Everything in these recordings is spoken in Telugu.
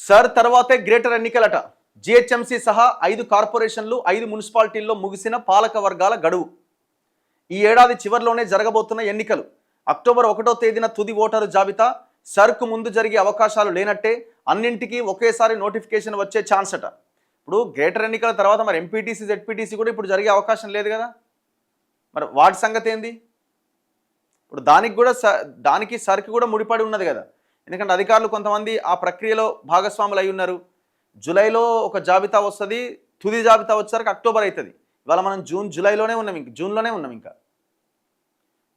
సర్ తర్వాతే గ్రేటర్ ఎన్నికలట. జిహెచ్ఎంసీ సహా 5 కార్పొరేషన్లు 5 మున్సిపాలిటీల్లో ముగిసిన పాలక వర్గాల గడువు. ఈ ఏడాది చివరిలోనే జరగబోతున్న ఎన్నికలు. అక్టోబర్ 1వ తేదీన తుది ఓటరు జాబితా. సర్కు ముందు జరిగే అవకాశాలు లేనట్టే. అన్నింటికీ ఒకేసారి నోటిఫికేషన్ వచ్చే ఛాన్స్ అట. ఇప్పుడు గ్రేటర్ ఎన్నికల తర్వాత మరి ఎంపీటీసీ జెడ్పీటీసీ కూడా ఇప్పుడు జరిగే అవకాశం లేదు కదా. మరి వాటి సంగతి ఏంది? ఇప్పుడు దానికి సర్కి కూడా ముడిపడి ఉన్నది కదా. ఎందుకంటే అధికారులు కొంతమంది ఆ ప్రక్రియలో భాగస్వాములు అయి ఉన్నారు. జూలైలో ఒక జాబితా వస్తుంది, తుది జాబితా వచ్చేసరికి అక్టోబర్ అవుతుంది. ఇవాళ మనం జూలైలోనే ఉన్నాం, జూన్లోనే ఉన్నాం. ఇంకా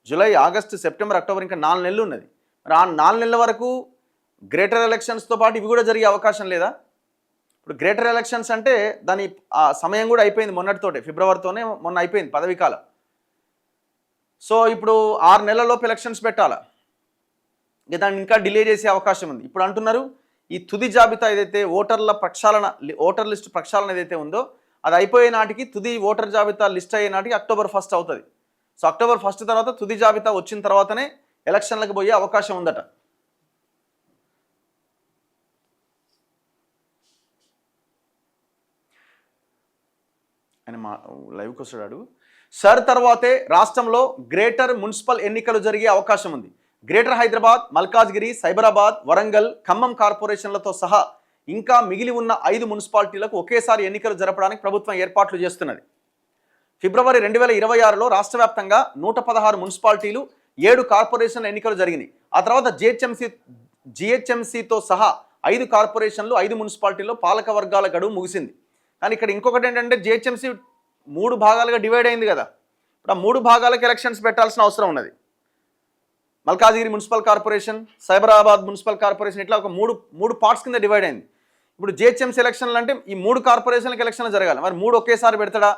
జూలై, ఆగస్టు, సెప్టెంబర్, అక్టోబర్ ఇంకా 4 నెలలు ఉన్నది. మరి ఆ 4 నెలల వరకు గ్రేటర్ ఎలక్షన్స్తో పాటు ఇవి కూడా జరిగే అవకాశం లేదా? ఇప్పుడు గ్రేటర్ ఎలక్షన్స్ అంటే దాని ఆ సమయం కూడా అయిపోయింది మొన్నటితోటే, ఫిబ్రవరితోనే మొన్న అయిపోయింది పదవీకాలం. సో ఇప్పుడు 6 నెలలలోపు ఎలక్షన్స్ పెట్టాలా, దాన్ని ఇంకా డిలే చేసే అవకాశం ఉంది. ఇప్పుడు అంటున్నారు ఈ తుది జాబితా ఏదైతే ఓటర్ లిస్ట్ ప్రక్షాళన ఏదైతే ఉందో అది అయిపోయే నాటికి, తుది ఓటర్ జాబితా లిస్ట్ అయ్యే నాటికి అక్టోబర్ 1 అవుతుంది. సో అక్టోబర్ 1 తర్వాత తుది జాబితా వచ్చిన తర్వాతనే ఎలక్షన్లకు పోయే అవకాశం ఉందట. ఆయన లైవ్కి వస్తాడు. సర్ తర్వాతే రాష్ట్రంలో గ్రేటర్ మున్సిపల్ ఎన్నికలు జరిగే అవకాశం ఉంది. గ్రేటర్ హైదరాబాద్, మల్కాజ్గిరి, సైబరాబాద్, వరంగల్, ఖమ్మం కార్పొరేషన్లతో సహా ఇంకా మిగిలి ఉన్న 5 మున్సిపాలిటీలకు ఒకేసారి ఎన్నికలు జరపడానికి ప్రభుత్వం ఏర్పాట్లు చేస్తున్నది. ఫిబ్రవరి 2026లో రాష్ట్ర వ్యాప్తంగా 116 మున్సిపాలిటీలు, 7 కార్పొరేషన్ల ఎన్నికలు జరిగినాయి. ఆ తర్వాత జిహెచ్ఎంసీతో సహా 5 కార్పొరేషన్లు, 5 మున్సిపాలిటీల్లో పాలక వర్గాల గడువు ముగిసింది. కానీ ఇక్కడ ఇంకొకటి ఏంటంటే జిహెచ్ఎంసీ 3 భాగాలుగా డివైడ్ అయింది కదా. ఇప్పుడు ఆ 3 భాగాలకు ఎలక్షన్స్ పెట్టాల్సిన అవసరం ఉన్నది. Malkajgiri municipal corporation, Cyberabad municipal corporation, ఇట్లా ఒక మూడు పార్ట్స్ కింద డివైడ్ అయింది. ఇప్పుడు జిహెచ్ఎంసీ ఎలక్షన్లు అంటే ఈ 3 కార్పొరేషన్లకు ఎలక్షన్లు జరగాలి. మరి 3 ఒకేసారి పెడతాడా?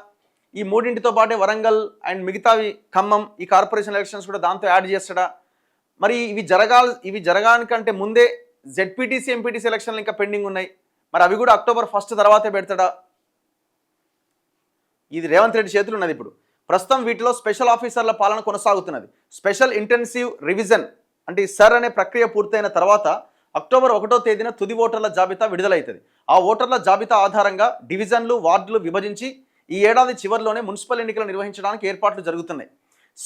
ఈ 3టితో పాటే వరంగల్ అండ్ మిగతావి ఖమ్మం, ఈ కార్పొరేషన్ ఎలక్షన్స్ కూడా దాంతో యాడ్ చేస్తాడా? మరి ఇవి జరగానికంటే ముందే జెడ్పీటీసీ, ఎంపీటీసీ ఎలక్షన్లు ఇంకా పెండింగ్ ఉన్నాయి. మరి అవి కూడా అక్టోబర్ 1 తర్వాతే పెడతాడా? ఇది రేవంత్ రెడ్డి చేతులు ఉన్నది. ఇప్పుడు ప్రస్తుతం వీటిలో స్పెషల్ ఆఫీసర్ల పాలన కొనసాగుతున్నది. స్పెషల్ ఇంటెన్సివ్ రివిజన్ అంటే సర్ అనే ప్రక్రియ పూర్తయిన తర్వాత అక్టోబర్ 1వ తేదీన తుది ఓటర్ల జాబితా విడుదలవుతుంది. ఆ ఓటర్ల జాబితా ఆధారంగా డివిజన్లు, వార్డులు విభజించి ఈ ఏడాది చివరిలోనే మున్సిపల్ ఎన్నికలు నిర్వహించడానికి ఏర్పాట్లు జరుగుతున్నాయి.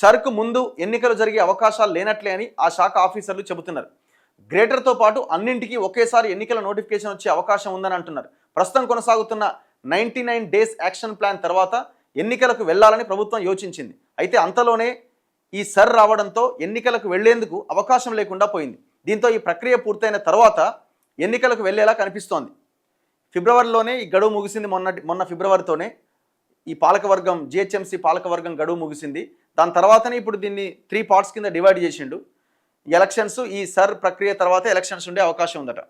సర్కు ముందు ఎన్నికలు జరిగే అవకాశాలు లేనట్లే అని ఆ శాఖ ఆఫీసర్లు చెబుతున్నారు. గ్రేటర్తో పాటు అన్నింటికీ ఒకేసారి ఎన్నికల నోటిఫికేషన్ వచ్చే అవకాశం ఉందని అంటున్నారు. ప్రస్తుతం కొనసాగుతున్న 99 డేస్ యాక్షన్ ప్లాన్ తర్వాత ఎన్నికలకు వెళ్లాలని ప్రభుత్వం యోచించింది. అయితే అంతలోనే ఈ సర్ రావడంతో ఎన్నికలకు వెళ్లేందుకు అవకాశం లేకుండా పోయింది. దీంతో ఈ ప్రక్రియ పూర్తయిన తర్వాత ఎన్నికలకు వెళ్లేలా కనిపిస్తోంది. ఫిబ్రవరిలోనే ఈ గడువు ముగిసింది. మొన్న ఫిబ్రవరితోనే ఈ పాలకవర్గం, జిహెచ్ఎంసీ పాలకవర్గం గడువు ముగిసింది. దాని తర్వాతనే ఇప్పుడు దీన్ని 3 పార్ట్స్ కింద డివైడ్ చేసిండు. ఎలక్షన్స్ ఈ సర్ ప్రక్రియ తర్వాత ఎలక్షన్స్ ఉండే అవకాశం ఉందట.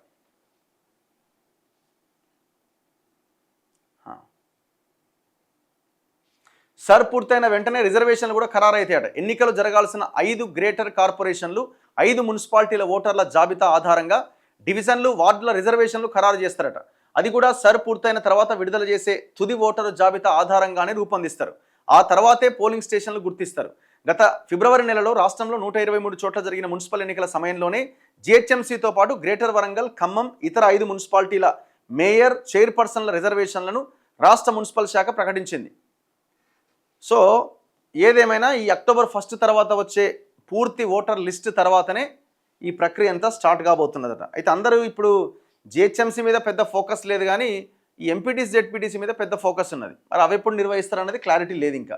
సర్ పూర్తయిన వెంటనే రిజర్వేషన్లు కూడా ఖరారైతాయట. ఎన్నికలు జరగాల్సిన 5 గ్రేటర్ కార్పొరేషన్లు, 5 మున్సిపాలిటీల ఓటర్ల జాబితా ఆధారంగా డివిజన్లు, వార్డుల రిజర్వేషన్లు ఖరారు చేస్తారట. అది కూడా సర్ పూర్తయిన తర్వాత విడుదల చేసే తుది ఓటరు జాబితా ఆధారంగానే రూపొందిస్తారు. ఆ తర్వాతే పోలింగ్ స్టేషన్లు గుర్తిస్తారు. గత ఫిబ్రవరి నెలలో రాష్ట్రంలో 123 చోట్ల జరిగిన మున్సిపల్ ఎన్నికల సమయంలోనే జిహెచ్ఎంసీతో పాటు గ్రేటర్ వరంగల్, ఖమ్మం, ఇతర 5 మున్సిపాలిటీల మేయర్, చైర్పర్సన్ల రిజర్వేషన్లను రాష్ట్ర మున్సిపల్ శాఖ ప్రకటించింది. సో ఏదేమైనా ఈ అక్టోబర్ 1 తర్వాత వచ్చే పూర్తి ఓటర్ లిస్ట్ తర్వాతనే ఈ ప్రక్రియ అంతా స్టార్ట్ కాబోతున్నదట. అయితే అందరూ ఇప్పుడు జిహెచ్ఎంసీ మీద పెద్ద ఫోకస్ లేదు, కానీ ఈ ఎంపీటీసీ, జెడ్పీటీసీ మీద పెద్ద ఫోకస్ ఉన్నది. మరి అవి ఎప్పుడు నిర్వహిస్తారన్నది క్లారిటీ లేదు ఇంకా.